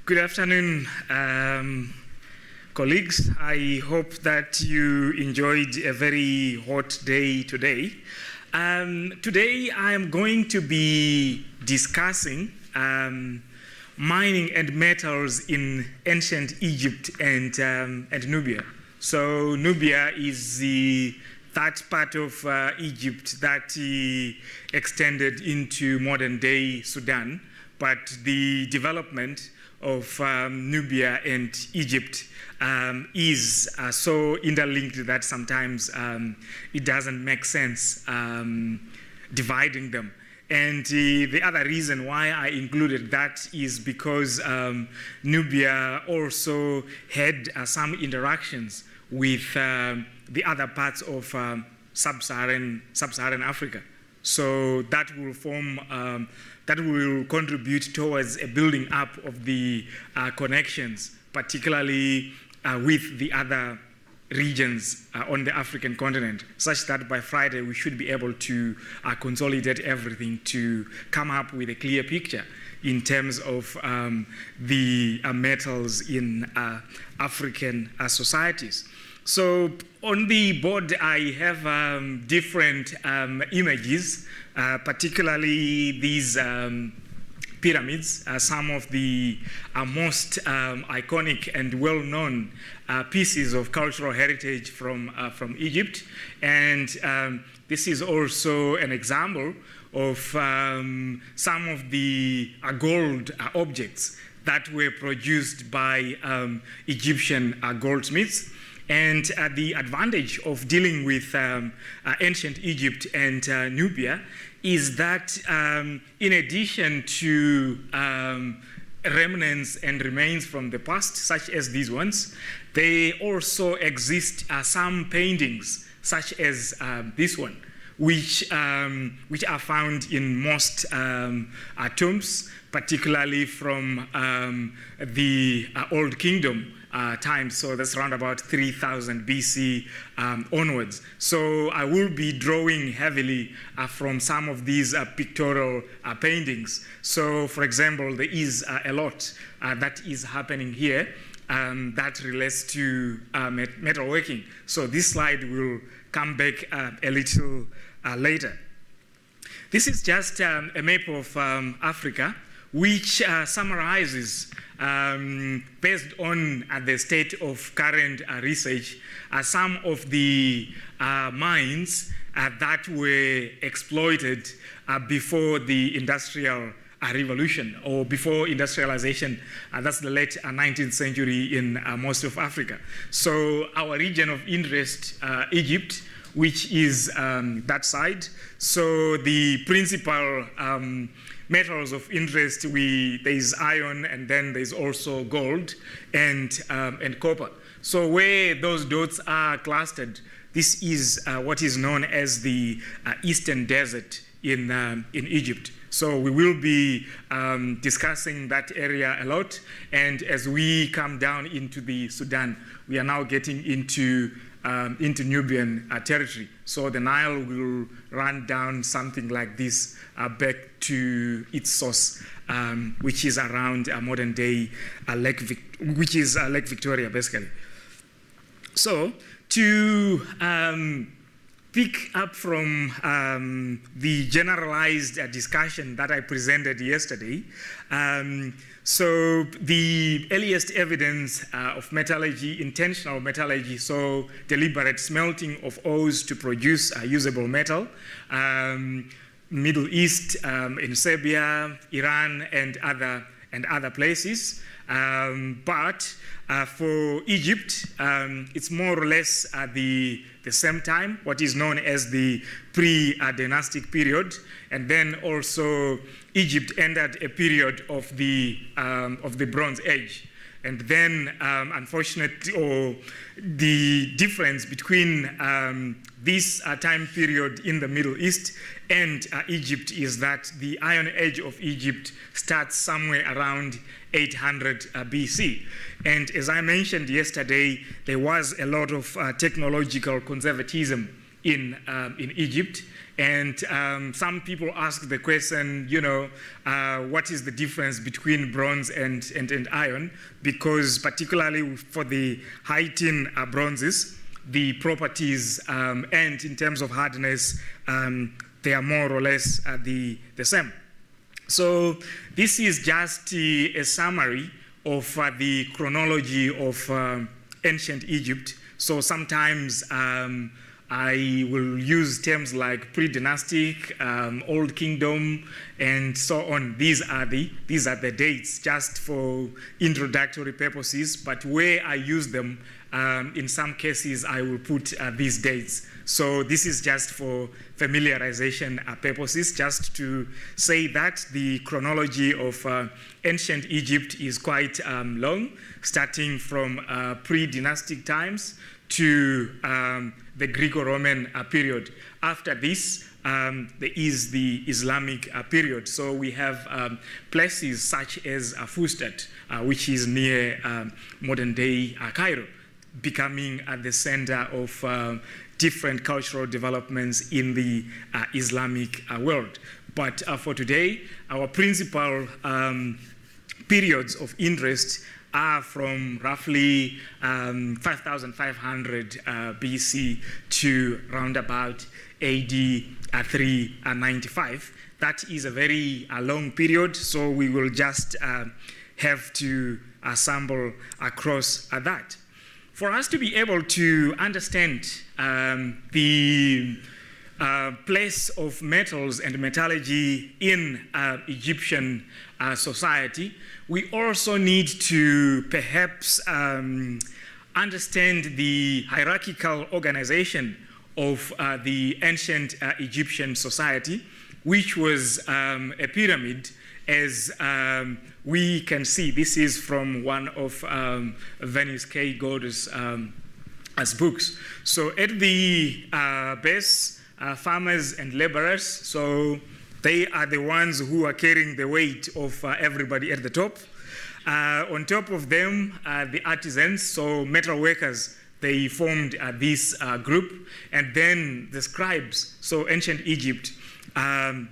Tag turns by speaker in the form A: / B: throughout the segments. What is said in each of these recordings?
A: Good afternoon, colleagues. I hope that you enjoyed a very hot day today. Today I am going to be discussing mining and metals in ancient Egypt and Nubia. So Nubia is that part of Egypt that extended into modern-day Sudan, but the development of Nubia and Egypt is so interlinked that sometimes it doesn't make sense dividing them. And the other reason why I included that is because Nubia also had some interactions with the other parts of sub-Saharan Africa. So that will form, that will contribute towards a building up of the connections, particularly with the other regions on the African continent, such that by Friday we should be able to consolidate everything to come up with a clear picture in terms of the metals in African societies. So on the board I have different images, particularly these pyramids, some of the most iconic and well-known pieces of cultural heritage from Egypt. And this is also an example of some of the gold objects that were produced by Egyptian goldsmiths. And the advantage of dealing with ancient Egypt and Nubia is that in addition to remnants and remains from the past, such as these ones, they also exist some paintings, such as this one, which are found in most tombs, particularly from the Old Kingdom times, so that's around about 3000 BC onwards. So I will be drawing heavily from some of these pictorial paintings. So for example, there is a lot that is happening here that relates to metalworking. So this slide will come back a little later. This is just a map of Africa, which summarizes, based on the state of current research, some of the mines that were exploited before the Industrial Revolution, or before industrialization. That's the late 19th century in most of Africa. So our region of interest, Egypt, which is that side. So the principal metals of interest, there is iron, and then there's also gold and copper. So where those dots are clustered, this is what is known as the Eastern Desert in Egypt. So we will be discussing that area a lot. And as we come down into the Sudan, we are now getting into Nubian territory. So the Nile will run down something like this back to its source, which is around modern-day Lake Victoria, basically. So to pick up from the generalized discussion that I presented yesterday, so the earliest evidence of metallurgy, intentional metallurgy, so deliberate smelting of ores to produce usable metal, Middle East, in Serbia, Iran, and other places. But for Egypt, it's more or less at the same time, what is known as the Pre-dynastic period, and then also Egypt entered a period of the Bronze Age. And then, unfortunately, or the difference between this time period in the Middle East and Egypt is that the Iron Age of Egypt starts somewhere around 800 BC. And as I mentioned yesterday, there was a lot of technological conservatism in Egypt. And some people ask the question, what is the difference between bronze and iron? Because particularly for the high-tin bronzes, the properties and in terms of hardness, they are more or less the same. So this is just a summary of the chronology of ancient Egypt. So sometimes I will use terms like pre-dynastic, old kingdom, and so on. These are the dates just for introductory purposes, but where I use them, in some cases I will put these dates. So this is just for familiarization purposes, just to say that the chronology of ancient Egypt is quite long, starting from pre-dynastic times to the Greco-Roman period. After this, there is the Islamic period. So we have places such as Fustat, which is near modern-day Cairo, becoming at the center of different cultural developments in the Islamic world. But for today, our principal periods of interest are from roughly 5,500 BC to round about AD 395. That is a very long period, so we will just have to assemble across that. For us to be able to understand the place of metals and metallurgy in Egyptian society, we also need to perhaps understand the hierarchical organization of the ancient Egyptian society, which was a pyramid, as we can see. This is from one of Venice K. Gordon's books. So at the base, farmers and laborers, so they are the ones who are carrying the weight of everybody at the top. On top of them, the artisans, so metal workers, they formed this group. And then the scribes, so ancient Egypt,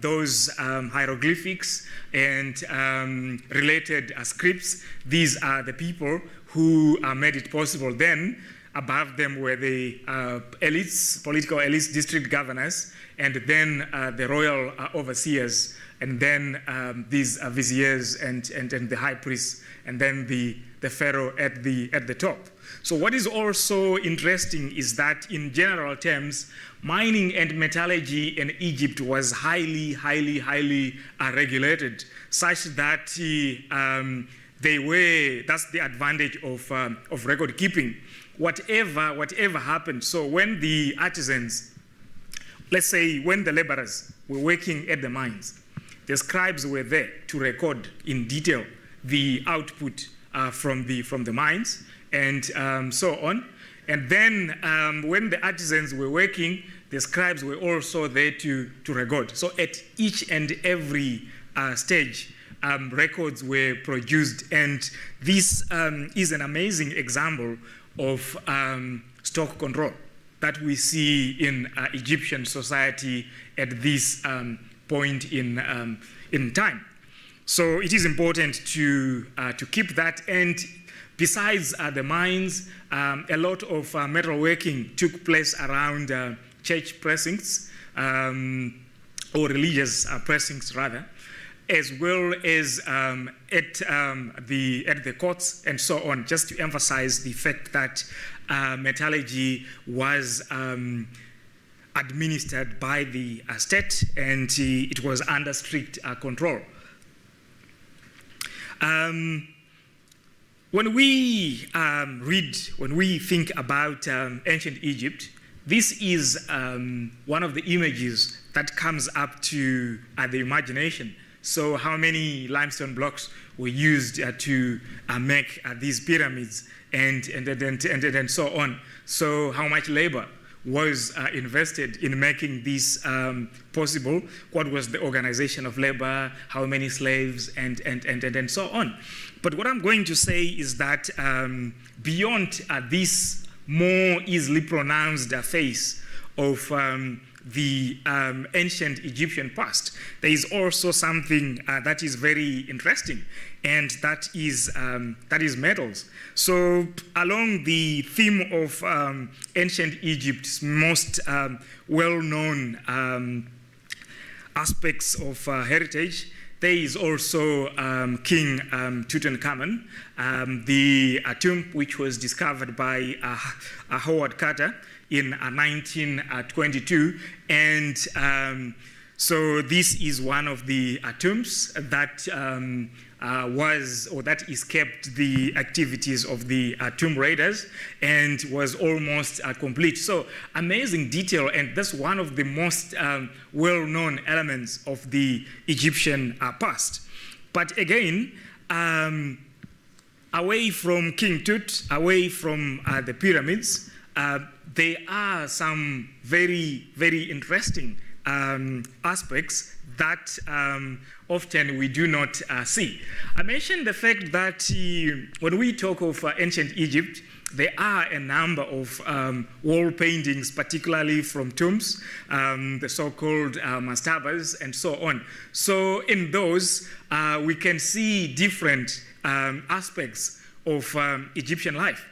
A: those hieroglyphics and related scripts, these are the people who made it possible. Then above them were the elites, political elites, district governors, and then the royal overseers, and then these viziers and the high priests, and then the pharaoh at the top. So what is also interesting is that in general terms, mining and metallurgy in Egypt was highly regulated, such that they were, that's the advantage of record keeping. Whatever happened, so when the artisans, let's say when the laborers were working at the mines, the scribes were there to record in detail the output from the mines and so on. And then when the artisans were working, the scribes were also there to record. So at each and every stage, records were produced. And this is an amazing example of stock control that we see in Egyptian society at this point in time. So it is important to keep that. And besides the mines, a lot of metalworking took place around church precincts, or religious precincts rather, as well as at the courts and so on, just to emphasize the fact that metallurgy was administered by the state, and it was under strict control. When we when we think about ancient Egypt, this is one of the images that comes up to the imagination. So how many limestone blocks were used to make these pyramids and so on. So how much labor was invested in making this possible? What was the organization of labor? How many slaves? And so on. But what I'm going to say is that beyond this more easily pronounced face of the ancient Egyptian past, there is also something that is very interesting, and that is metals. So along the theme of ancient Egypt's most well-known aspects of heritage, there is also King Tutankhame, the tomb which was discovered by Howard Carter in 1922, and so this is one of the tombs that that escaped the activities of the tomb raiders and was almost complete. So amazing detail, and that's one of the most well-known elements of the Egyptian past. But again, away from King Tut, away from the pyramids, there are some very, very interesting aspects that often we do not see. I mentioned the fact that when we talk of ancient Egypt, there are a number of wall paintings, particularly from tombs, the so-called mastabas, and so on. So in those, we can see different aspects of Egyptian life.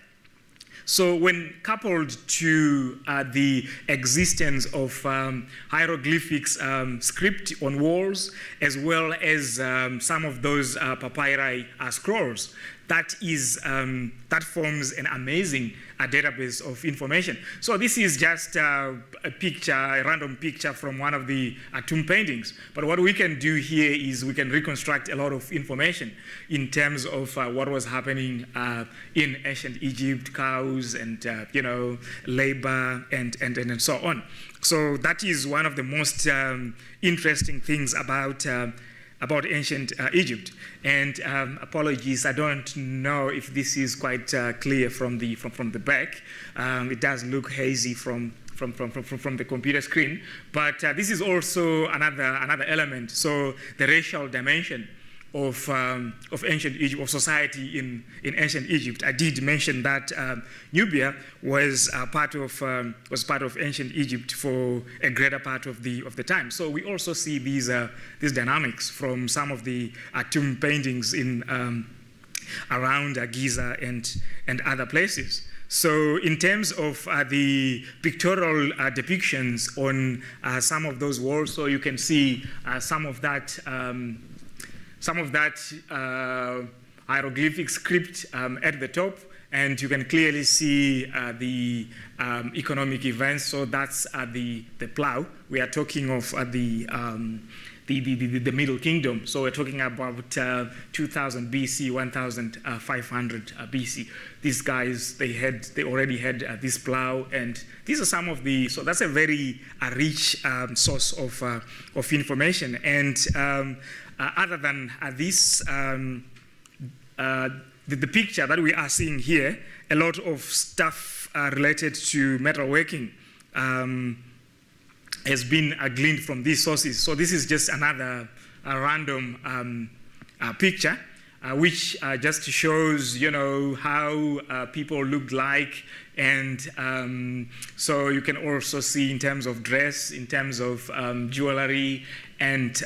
A: So when coupled to the existence of hieroglyphics script on walls, as well as some of those papyri scrolls, that forms an amazing database of information. So this is just a picture, a random picture from one of the tomb paintings. But what we can do here is we can reconstruct a lot of information in terms of what was happening in ancient Egypt, cows and labor and so on. So that is one of the most interesting things about ancient Egypt. And apologies, I don't know if this is quite clear from the back. It does look hazy from the computer screen, but this is also another element. So the racial dimension of ancient Egypt, of society in ancient Egypt. I did mention that Nubia was part of ancient Egypt for a greater part of the time. So we also see these dynamics from some of the tomb paintings in around Giza and other places. So in terms of the pictorial depictions on some of those walls, so you can see some of that hieroglyphic script at the top, and you can clearly see the economic events. So that's the plow. We are talking of the Middle Kingdom. So we're talking about 2000 BC, 1500 BC. These guys, they already had this plow, and these are some of the. So that's a very rich source of information. And other than this, the picture that we are seeing here, a lot of stuff related to metalworking has been gleaned from these sources. So this is just another random picture, which just shows, how people looked like. And so you can also see in terms of dress, in terms of jewelry, and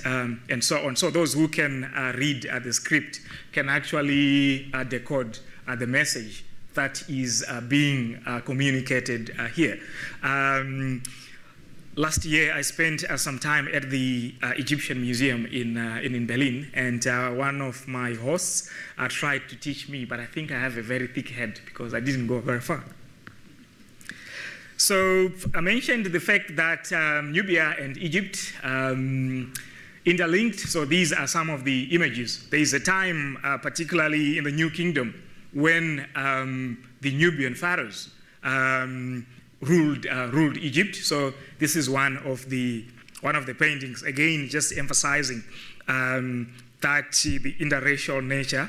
A: so on. So those who can read the script can actually decode the message that is being communicated here. Last year, I spent some time at the Egyptian Museum in Berlin, and one of my hosts tried to teach me, but I think I have a very thick head because I didn't go very far. So I mentioned the fact that Nubia and Egypt interlinked. So these are some of the images. There is a time, particularly in the New Kingdom, when the Nubian pharaohs ruled Egypt. So this is one of the paintings. Again, just emphasizing that the interracial nature.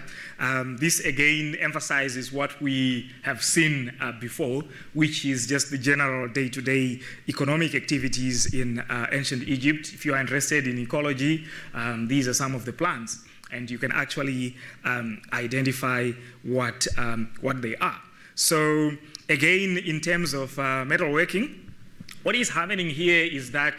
A: This again emphasizes what we have seen before, which is just the general day-to-day economic activities in ancient Egypt. If you are interested in ecology, these are some of the plants, and you can actually identify what they are. So again, in terms of metalworking, what is happening here is that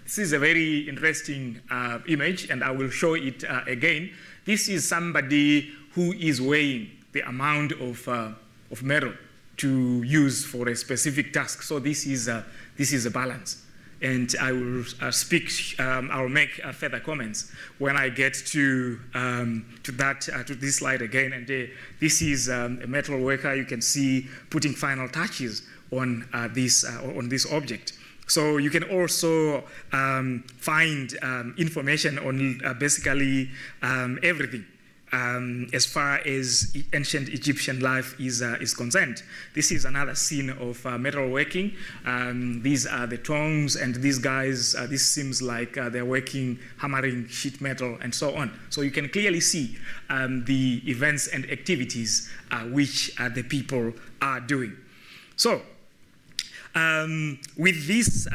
A: this is a very interesting image, and I will show it again. This is somebody who is weighing the amount of metal to use for a specific task. So this is a balance. And I will I'll make further comments when I get to this slide again. And this is a metal worker. You can see putting final touches on this object. So you can also find information on basically everything as far as ancient Egyptian life is concerned. This is another scene of metalworking. These are the tongs, and these guys, this seems like they're working, hammering sheet metal, and so on. So you can clearly see the events and activities which the people are doing. So with this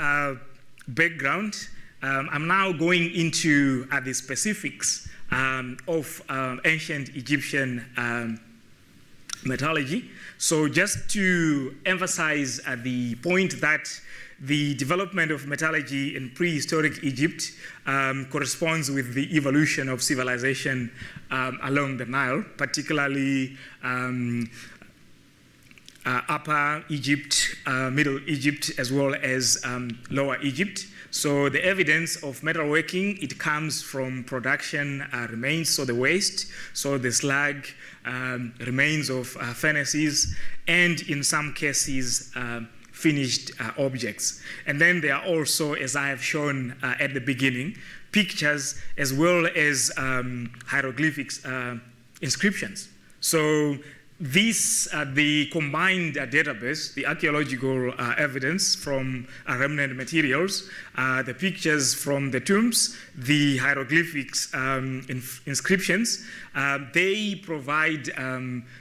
A: background, I'm now going into the specifics of ancient Egyptian metallurgy. So just to emphasize the point that the development of metallurgy in prehistoric Egypt corresponds with the evolution of civilization along the Nile, particularly Upper Egypt, Middle Egypt, as well as Lower Egypt. So the evidence of metalworking, it comes from production remains, so the waste, so the slag, remains of furnaces, and in some cases, finished objects. And then there are also, as I have shown at the beginning, pictures as well as hieroglyphics, inscriptions. So this, the combined database, the archaeological evidence from remnant materials, the pictures from the tombs, the hieroglyphics inscriptions, they provide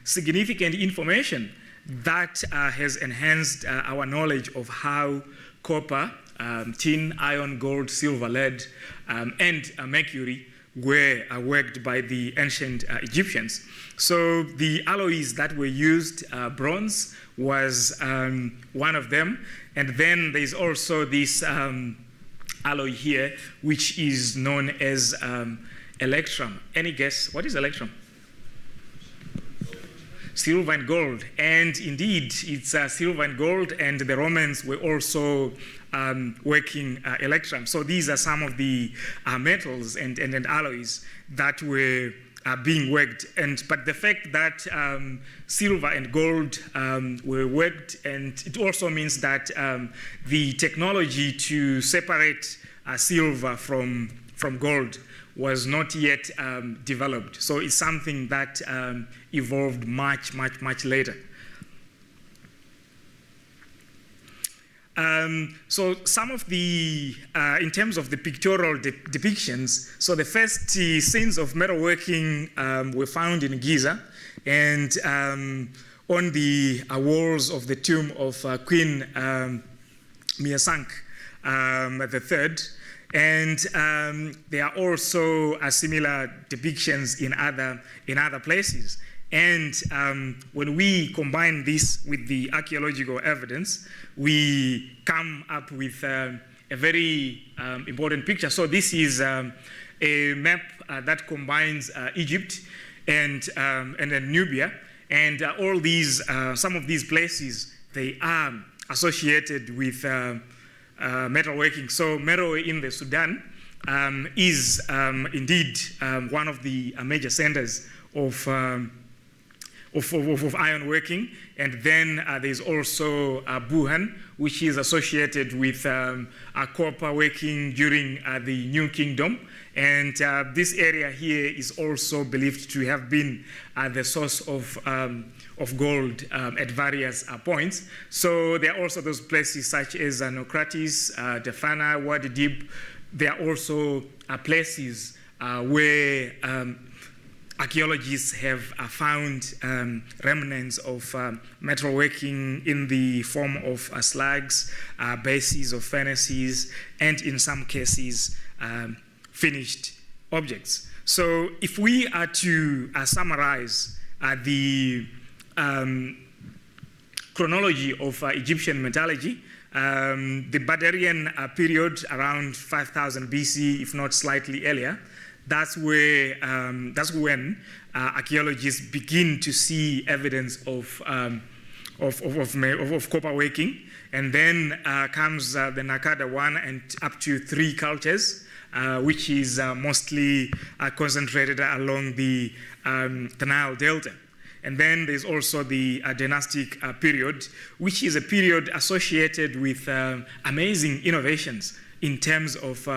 A: significant information that has enhanced our knowledge of how copper, tin, iron, gold, silver, lead, and mercury were worked by the ancient Egyptians. So the alloys that were used, bronze was one of them. And then there's also this alloy here, which is known as electrum. Any guess? What is electrum? Silver and gold. And indeed, it's silver and gold, and the Romans were also working electrum. So these are some of the metals and alloys that were being worked. But the fact that silver and gold were worked, and it also means that the technology to separate silver from gold was not yet developed. So it's something that evolved much later. So some of the, in terms of the pictorial depictions, so the first scenes of metalworking were found in Giza, and on the walls of the tomb of Queen Miasank III. And there are also similar depictions in other places. And when we combine this with the archaeological evidence, we come up with a very important picture. So this is a map that combines Egypt and then Nubia, and all these, some of these places, they are associated with metalworking. So Meroe in the Sudan is indeed one of the major centers of ironworking. And then there's also Buhan, which is associated with copper working during the New Kingdom. And this area here is also believed to have been the source of gold at various points. So there are also those places such as Nokratis, Defana, Wadi Dib. There are also places where archaeologists have found remnants of metalworking in the form of slags, bases of furnaces, and in some cases, finished objects. So if we are to summarize the chronology of Egyptian metallurgy. The Badarian period, around 5000 BC, if not slightly earlier, that's when archaeologists begin to see evidence of copper working. And then comes the Nakada 1 and up to 3 cultures, which is mostly concentrated along the Nile Delta. And then there's also the dynastic period, which is a period associated with amazing innovations in terms of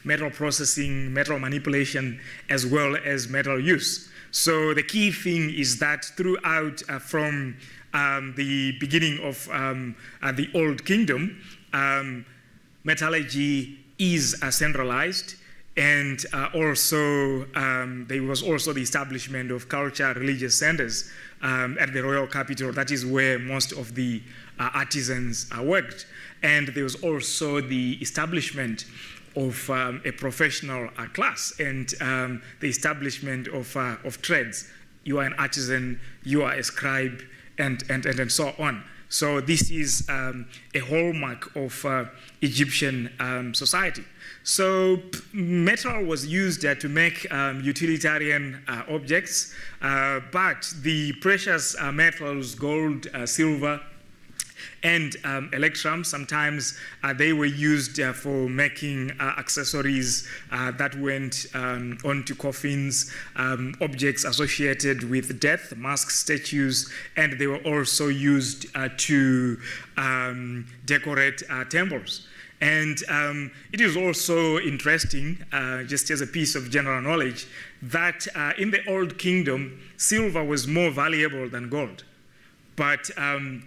A: metal processing, metal manipulation, as well as metal use. So the key thing is that throughout from the beginning of the Old Kingdom, metallurgy is centralized, and also there was also the establishment of culture, religious centers at the royal capital. That is where most of the artisans worked. And there was also the establishment of a professional class and the establishment of trades. You are an artisan, you are a scribe, and so on. So this is a hallmark of Egyptian society. So metal was used to make utilitarian objects, but the precious metals, gold, silver, and electrum, sometimes they were used for making accessories that went onto coffins, objects associated with death, masks, statues, and they were also used to decorate temples. And it is also interesting, just as a piece of general knowledge, that in the Old Kingdom, silver was more valuable than gold. But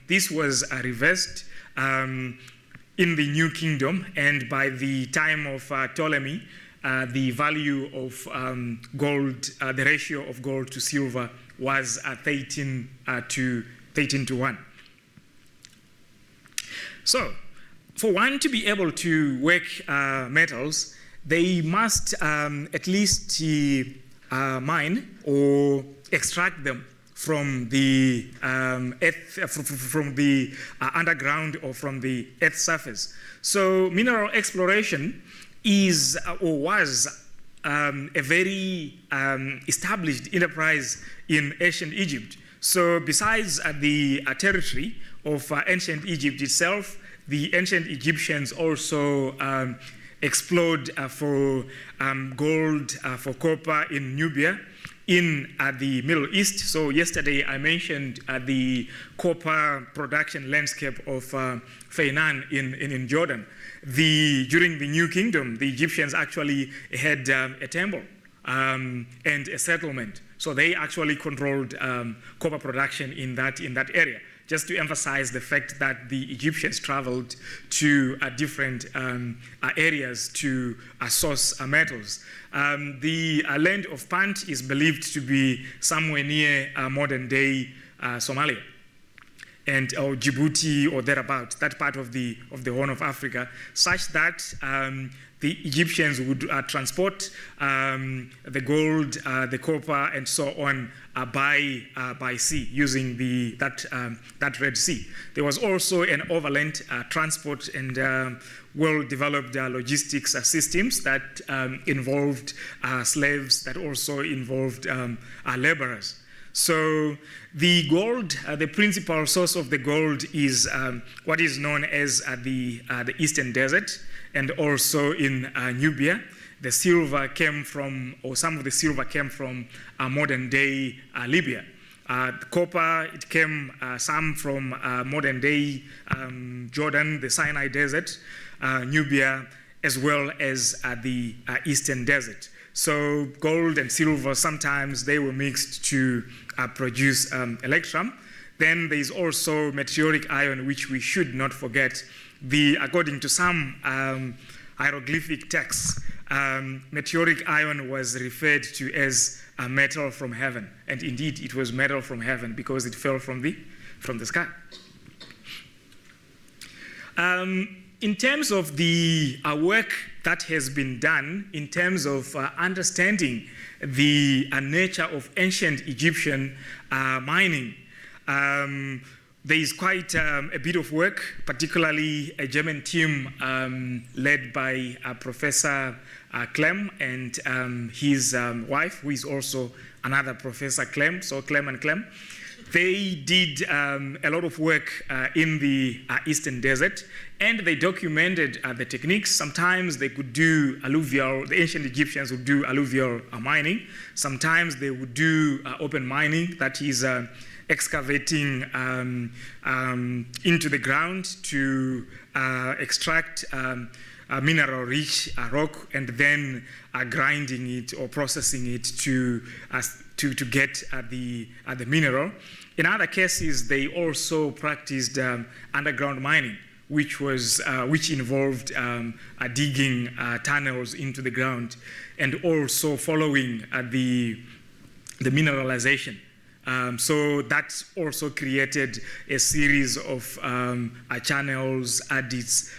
A: this was reversed in the New Kingdom, and by the time of Ptolemy, the value of gold, the ratio of gold to silver was 13 to 1. So, for one to be able to work metals, they must at least mine or extract them from the earth, from the underground or from the earth's surface. So mineral exploration is or was a very established enterprise in ancient Egypt. So besides the territory of ancient Egypt itself, the ancient Egyptians also explored for gold, for copper in Nubia, in the Middle East. So yesterday I mentioned the copper production landscape of Feinan in Jordan. During the New Kingdom, the Egyptians actually had a temple and a settlement. So they actually controlled copper production in that area, just to emphasize the fact that the Egyptians traveled to different areas to source metals. The land of Punt is believed to be somewhere near modern-day Somalia, or Djibouti or thereabout, that part of the Horn of Africa, such that the Egyptians would transport the gold, the copper, and so on by sea using that Red Sea. There was also an overland transport and well-developed logistics systems that involved slaves, that also involved laborers. So the gold, the principal source of the gold is what is known as the Eastern Desert, and also in Nubia. The silver came from, or some of the silver came from modern-day Libya. Copper, it came some from modern-day Jordan, the Sinai Desert, Nubia, as well as the Eastern Desert. So gold and silver, sometimes they were mixed to produce electrum. Then there's also meteoric iron, which we should not forget. According to some hieroglyphic texts, meteoric iron was referred to as a metal from heaven. And indeed, it was metal from heaven because it fell from the sky. In terms of the work that has been done, in terms of understanding the nature of ancient Egyptian mining, there is quite a bit of work, particularly a German team led by Professor Clem and his wife, who is also another Professor Clem, so Clem and Clem. They did a lot of work in the Eastern Desert, and they documented the techniques. Sometimes they could do alluvial, the ancient Egyptians would do alluvial mining. Sometimes they would do open mining, that is excavating into the ground to extract mineral-rich rock and then grinding it or processing it to get the mineral. In other cases, they also practiced underground mining, which involved digging tunnels into the ground and also following the mineralization. So that also created a series of channels, adits,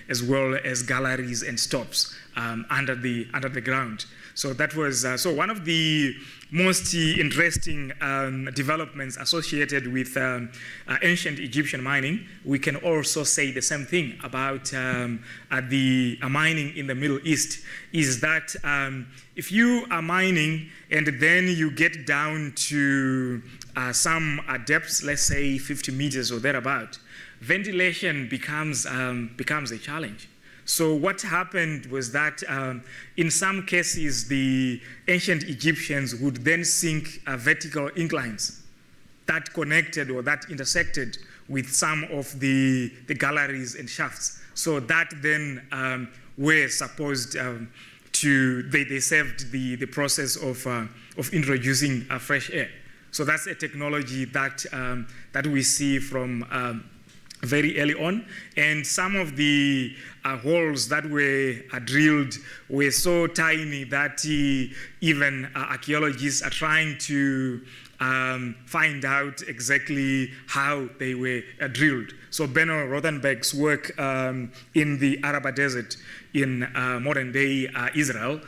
A: as well as galleries and stops under the ground. So that was so one of the most interesting developments associated with ancient Egyptian mining. We can also say the same thing about the mining in the Middle East, is that if you are mining and then you get down to some depths, let's say 50 meters or thereabout, ventilation becomes a challenge. So what happened was that in some cases, the ancient Egyptians would then sink vertical inclines that connected or that intersected with some of the galleries and shafts. So that then were supposed they served the process of introducing fresh air. So that's a technology that we see from very early on, and some of the holes that were drilled were so tiny that even archaeologists are trying to find out exactly how they were drilled. So Benno Rothenberg's work in the Araba Desert in modern-day Israel,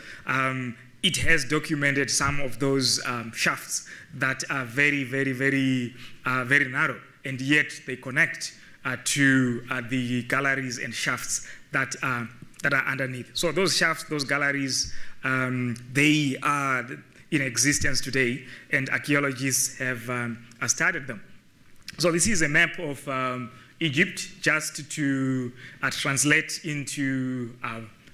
A: it has documented some of those shafts that are very, very, very, very narrow, and yet they connect to the galleries and shafts that are underneath. So those shafts, those galleries, they are in existence today, and archaeologists have studied them. So this is a map of Egypt, just to translate into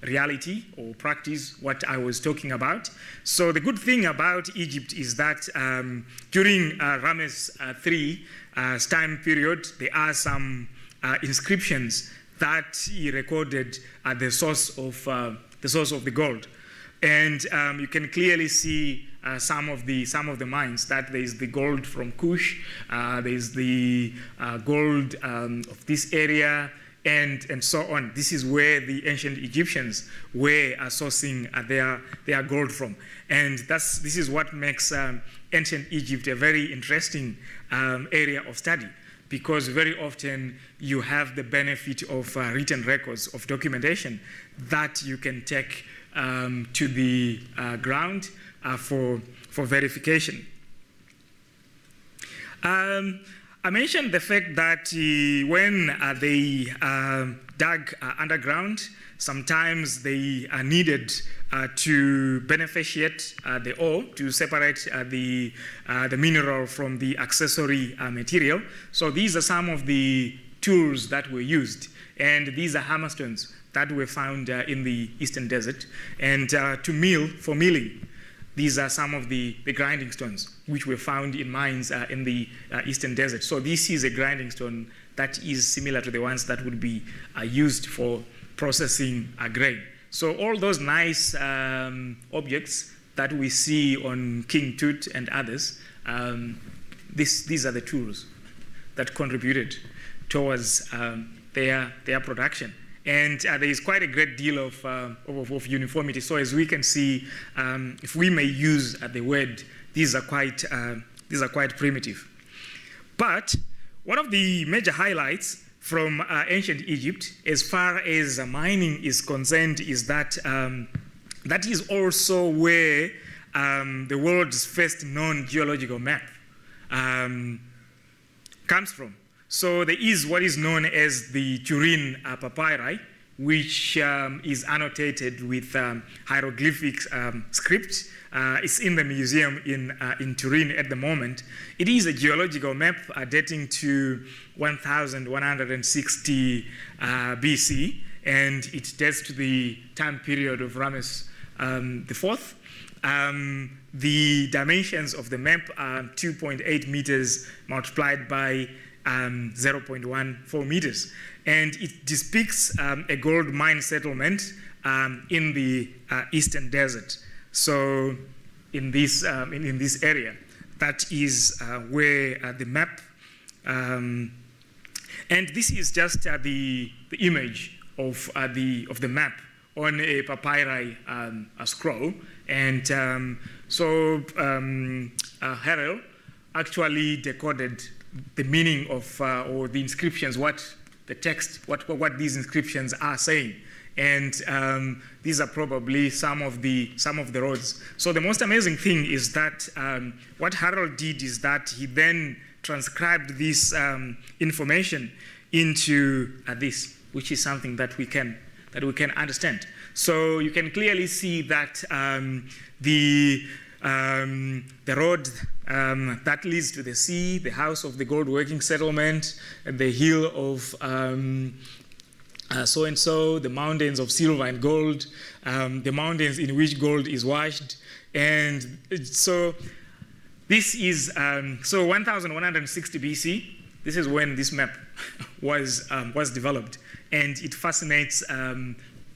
A: reality or practice what I was talking about. So the good thing about Egypt is that during Ramses III time period, there are some inscriptions that he recorded at the source of the gold, and you can clearly see some of the mines. That there is the gold from Kush, there is the gold of this area, and so on. This is where the ancient Egyptians were sourcing their gold from, and this is what makes ancient Egypt a very interesting area of study, because very often you have the benefit of written records of documentation that you can take to the ground for verification. I mentioned the fact that when they dug underground, sometimes they needed to beneficiate the ore, to separate the mineral from the accessory material. So these are some of the tools that were used, and these are hammerstones that were found in the Eastern Desert, and to mill, for milling. These are some of the grinding stones which were found in mines in the Eastern Desert. So this is a grinding stone that is similar to the ones that would be used for processing grain. So all those nice objects that we see on King Tut and others, these are the tools that contributed towards their production. And there is quite a great deal of uniformity. So as we can see, if we may use the word, these are quite primitive. But one of the major highlights from ancient Egypt, as far as mining is concerned, is that that is also where the world's first known geological map comes from. So there is what is known as the Turin papyri, which is annotated with hieroglyphic script. It's in the museum in Turin at the moment. It is a geological map dating to 1160 BC, and it dates to the time period of Ramses IV. The dimensions of the map are 2.8 meters multiplied by 0.14 meters. And it depicts a gold mine settlement in the eastern desert. So in this area, that is where the map, and this is just the image of the map on a papyri a scroll. And Harel actually decoded the meaning of or the inscriptions, what the text, what these inscriptions are saying. And these are probably some of the roads. So the most amazing thing is that what Harold did is that he then transcribed this information into this, which is something that we can understand. So you can clearly see that the road that leads to the sea, the house of the gold working settlement, the hill of so-and-so, the mountains of silver and gold, the mountains in which gold is washed. And so this is, 1160 BC, this is when this map was developed. And it fascinates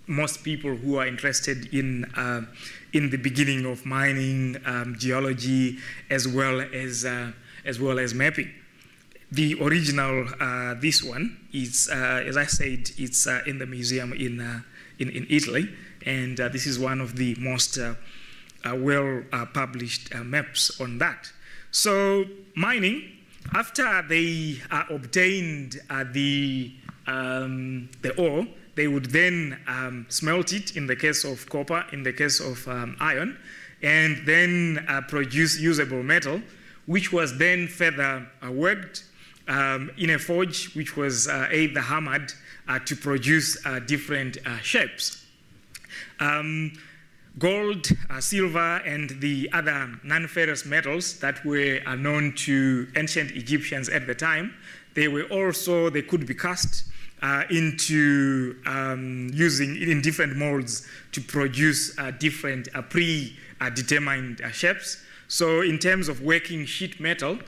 A: most people who are interested in the beginning of mining, geology, as well as mapping. The original, this one, is, as I said, it's in the museum in Italy, and this is one of the most well-published maps on that. So mining, after they obtained the ore, they would then smelt it in the case of copper, in the case of iron, and then produce usable metal, which was then further worked in a forge, which was either hammered to produce different shapes. Gold, silver, and the other non-ferrous metals that were known to ancient Egyptians at the time, they could be cast into using in different molds to produce different predetermined shapes. So in terms of working sheet metal,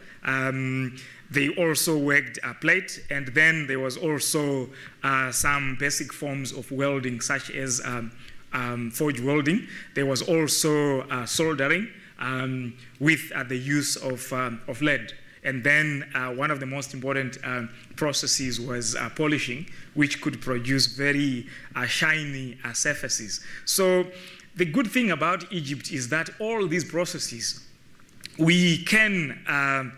A: they also worked plate, and then there was also some basic forms of welding, such as forge welding. There was also soldering with the use of lead. And then one of the most important processes was polishing, which could produce very shiny surfaces. So the good thing about Egypt is that all these processes, we can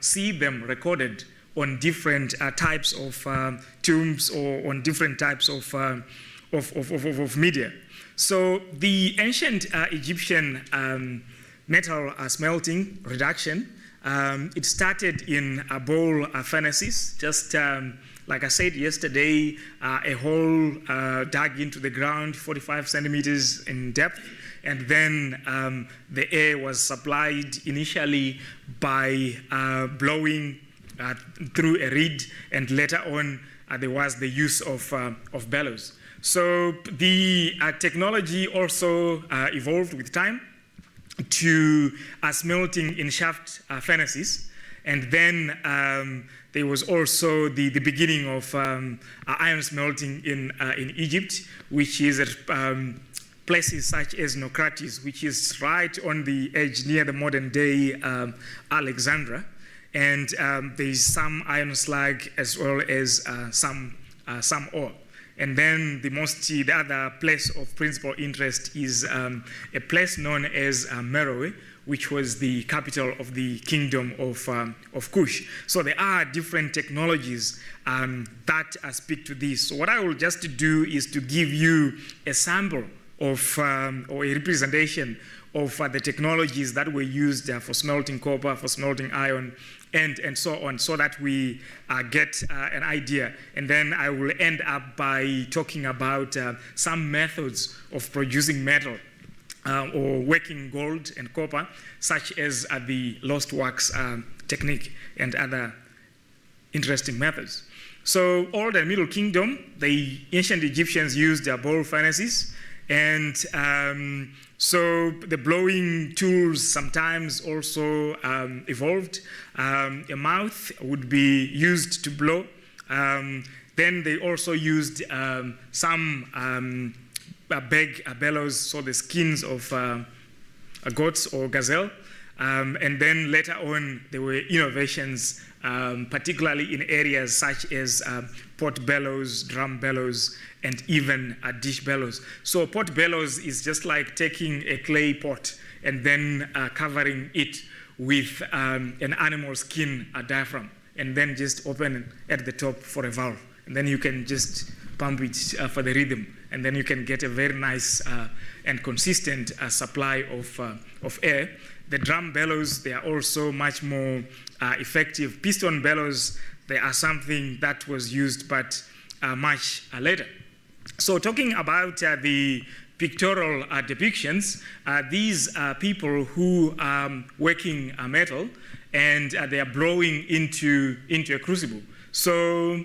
A: see them recorded on different types of tombs or on different types of media. So the ancient Egyptian metal smelting reduction, it started in bowl furnaces, just like I said yesterday, a hole dug into the ground 45 centimeters in depth, and then the air was supplied initially by blowing through a reed, and later on there was the use of bellows. So the technology also evolved with time to smelting in shaft furnaces, and then there was also the beginning of iron smelting in Egypt, which is at places such as Naucratis, which is right on the edge near the modern day Alexandria, and there is some iron slag as well as some ore. And then the other place of principal interest is a place known as Meroe, which was the capital of the kingdom of Kush. So there are different technologies that speak to this. So what I will just do is to give you a sample of, or a representation of the technologies that were used for smelting copper, for smelting iron, and so on, so that we get an idea. And then I will end up by talking about some methods of producing metal or working gold and copper, such as the lost wax technique and other interesting methods. So Old and Middle Kingdom, the ancient Egyptians used bowl furnaces, and so the blowing tools sometimes also evolved. A mouth would be used to blow. Then they also used some big bellows, so the skins of goats or gazelle. And then later on, there were innovations, particularly in areas such as pot bellows, drum bellows, and even dish bellows. So pot bellows is just like taking a clay pot and then covering it with an animal skin diaphragm, and then just open at the top for a valve. And then you can just pump it for the rhythm, and then you can get a very nice and consistent supply of air. The drum bellows, they are also much more effective. Piston bellows, they are something that was used, but much later. So talking about the pictorial depictions, these are people who are working metal, and they are blowing into a crucible. So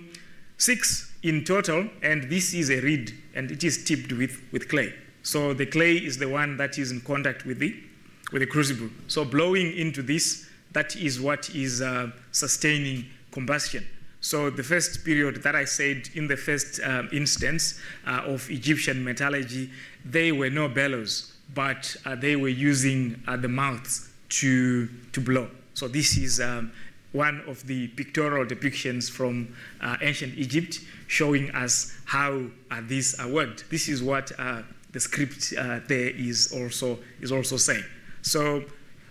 A: 6 in total, and this is a reed, and it is tipped with clay. So the clay is the one that is in contact with the crucible. So blowing into this, that is what is sustaining combustion. So the first period that I said in the first instance of Egyptian metallurgy, they were no bellows, but they were using the mouths to blow. So this is one of the pictorial depictions from ancient Egypt, showing us how this worked. This is what the script there is also saying. So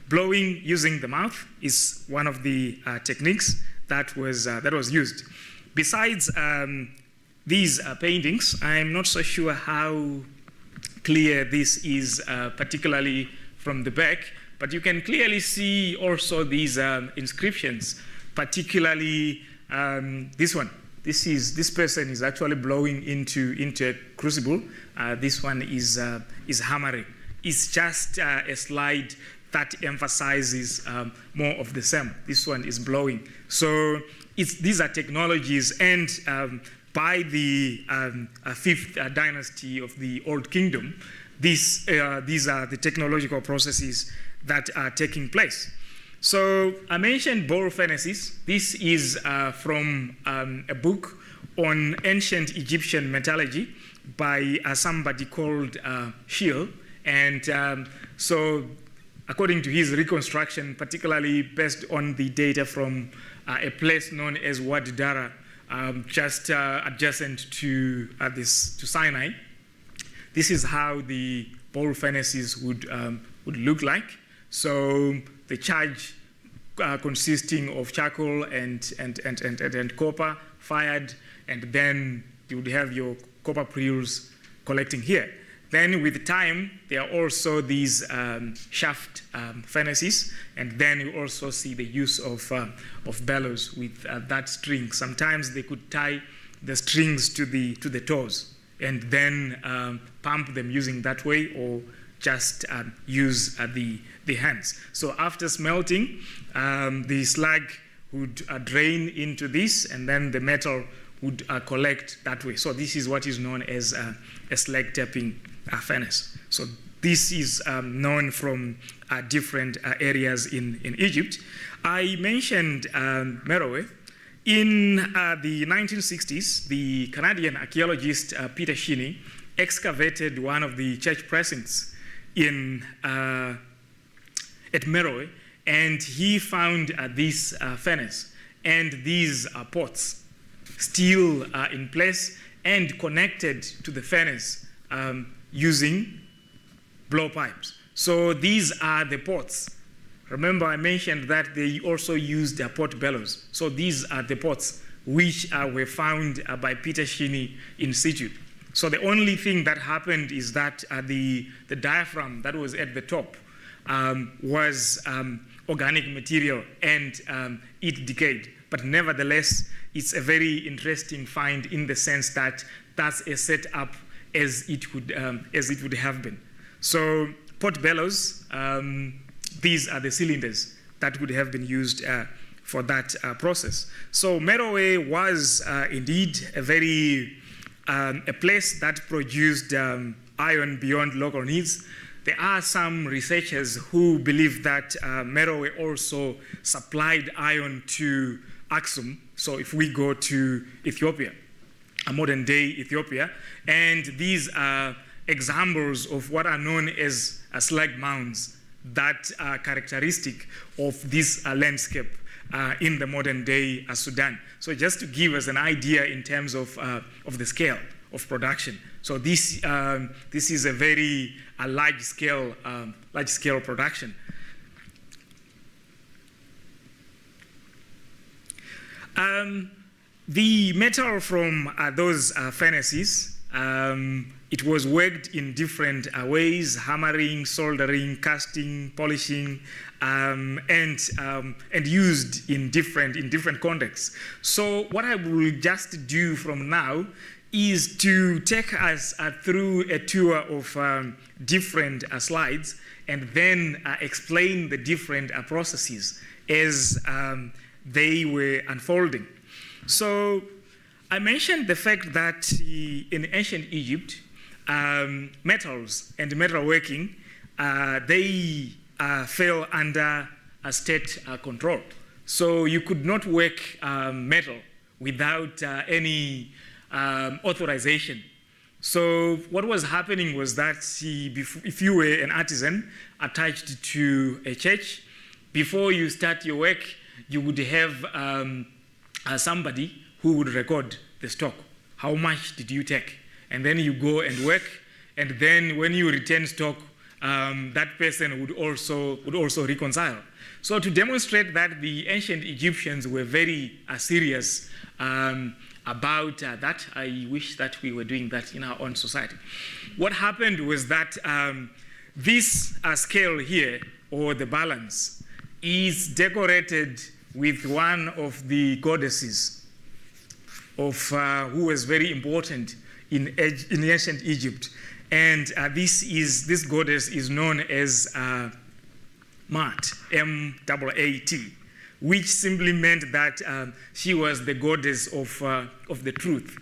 A: blowing using the mouth is one of the techniques that was used. Besides these paintings, I'm not so sure how clear this is, particularly from the back, but you can clearly see also these inscriptions, particularly this one. This person is actually blowing into a crucible. This one is hammering. It's just a slide that emphasizes more of the same. This one is blowing. So these are technologies, and by the 5th dynasty of the Old Kingdom, these are the technological processes that are taking place. So I mentioned bowl furnaces. This is from a book on ancient Egyptian metallurgy by somebody called Schill. And so according to his reconstruction, particularly based on the data from a place known as Wadi Dara, just adjacent to Sinai, this is how the bowl furnaces would look like. So the charge consisting of charcoal and copper fired, and then you would have your copper prills collecting here. Then with time, there are also these shaft furnaces, and then you also see the use of bellows with that string. Sometimes they could tie the strings to the toes, and then pump them using that way, or just use the hands. So after smelting, the slag would drain into this, and then the metal would collect that way. So this is what is known as a slag tapping furnace. So this is known from different areas in Egypt. I mentioned Merowe. In the 1960s, the Canadian archaeologist Peter Shinnie excavated one of the church precincts at Merowe, and he found this furnace and these pots still in place and connected to the furnace using blowpipes. So these are the pots. Remember, I mentioned that they also used pot bellows. So these are the pots which were found by Peter Shinnie in situ. So the only thing that happened is that the diaphragm that was at the top was organic material and it decayed. But nevertheless, it's a very interesting find in the sense that that's a setup as it would have been. So pot bellows, these are the cylinders that would have been used for that process. So Merowe was indeed a place that produced iron beyond local needs. There are some researchers who believe that Merowe also supplied iron to Aksum. So if we go to Ethiopia, a modern day Ethiopia, and these are examples of what are known as slag mounds that are characteristic of this landscape in the modern day Sudan. So just to give us an idea in terms of the scale of production. So this is a very large scale production. The metal from those furnaces, it was worked in different ways: hammering, soldering, casting, polishing, and used in different contexts. So what I will just do from now is to take us through a tour of different slides, and then explain the different processes as they were unfolding. So I mentioned the fact that in ancient Egypt, metals and metalworking, they fell under a state control. So you could not work metal without any authorization. So what was happening was that if you were an artisan attached to a church, before you start your work, you would have somebody who would record the stock. How much did you take? And then you go and work, and then when you return stock, that person would also reconcile. So to demonstrate that the ancient Egyptians were very serious about that, I wish that we were doing that in our own society. What happened was that this scale here, or the balance, is decorated with one of the goddesses of who was very important in ancient Egypt, and this goddess is known as Maat, M-A-A-T, which simply meant that she was the goddess of the truth.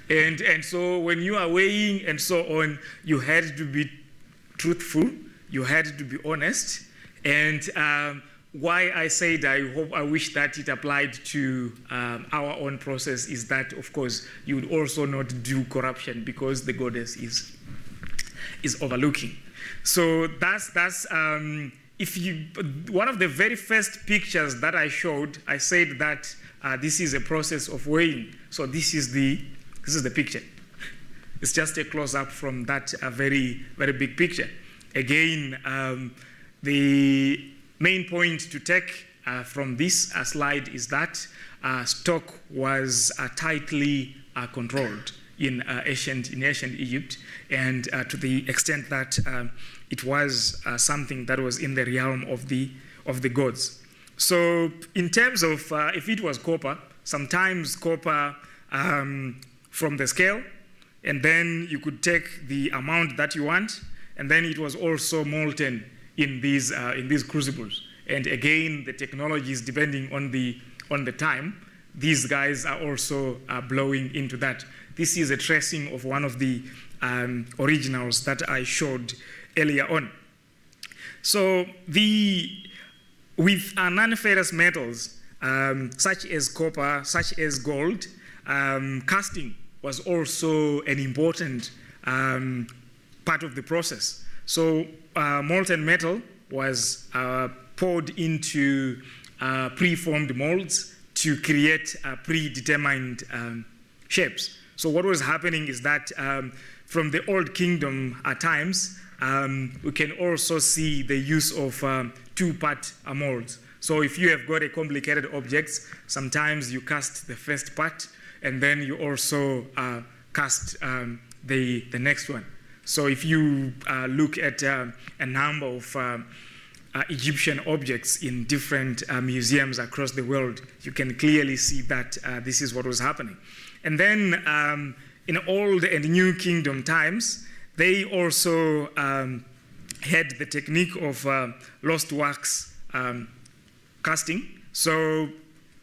A: and so when you are weighing and so on, you had to be truthful, you had to be honest, and why I said I wish that it applied to our own process is that, of course, you would also not do corruption because the goddess is overlooking. So that's one of the very first pictures that I showed, I said that this is a process of weighing. So this is the picture. It's just a close-up from that very, very big picture. Again, the main point to take from this slide is that stock was tightly controlled in ancient Egypt, and to the extent that it was something that was in the realm of the gods. So in terms of if it was copper, sometimes copper from the scale, and then you could take the amount that you want, and then it was also molten in these crucibles. And again, the technology is depending on the time. These guys are also blowing into that. This is a tracing of one of the originals that I showed earlier on. So with non-ferrous metals, such as copper, such as gold, casting was also an important part of the process. So molten metal was poured into preformed molds to create predetermined shapes. So what was happening is that from the Old Kingdom at times, we can also see the use of two-part molds. So if you have got a complicated object, sometimes you cast the first part, and then you also cast the next one. So if you look at a number of Egyptian objects in different museums across the world, you can clearly see that this is what was happening. And then in Old and New Kingdom times, they also had the technique of lost wax casting. So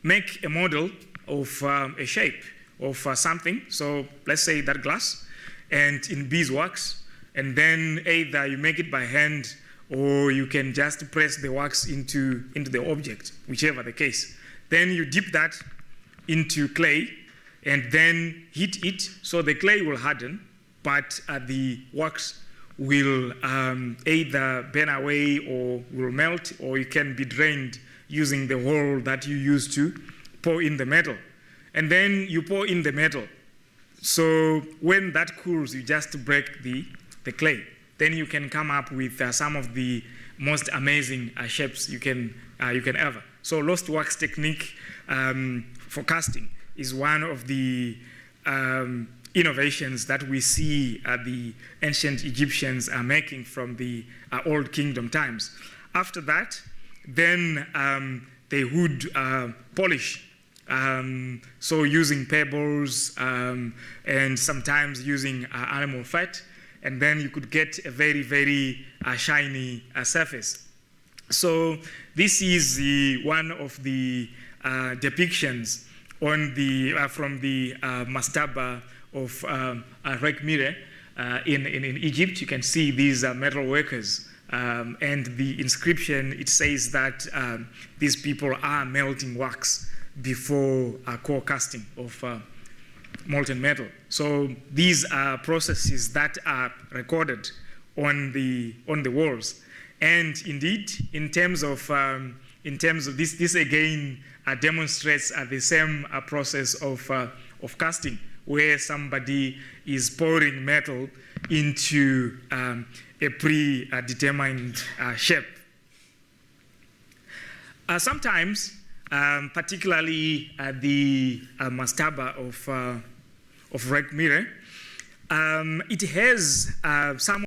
A: make a model of a shape of something. So let's say that glass, and in beeswax, and then either you make it by hand or you can just press the wax into the object, whichever the case. Then you dip that into clay and then heat it, so the clay will harden, but the wax will either burn away or will melt, or it can be drained using the hole that you use to pour in the metal. And then you pour in the metal. So when that cools, you just break the clay. Then you can come up with some of the most amazing shapes you can ever. So lost wax technique for casting is one of the innovations that we see the ancient Egyptians are making from the Old Kingdom times. After that, then they would polish. So using pebbles and sometimes using animal fat, and then you could get a very, very shiny surface. So this is one of the depictions on from the mastaba of Rekmire in Egypt. You can see these metal workers, and the inscription, it says that these people are melting wax before core casting of molten metal. So these are processes that are recorded on the walls. And indeed, in terms of this again demonstrates the same process of casting, where somebody is pouring metal into a predetermined shape. Sometimes, particularly the mastaba of Rekmire, it has some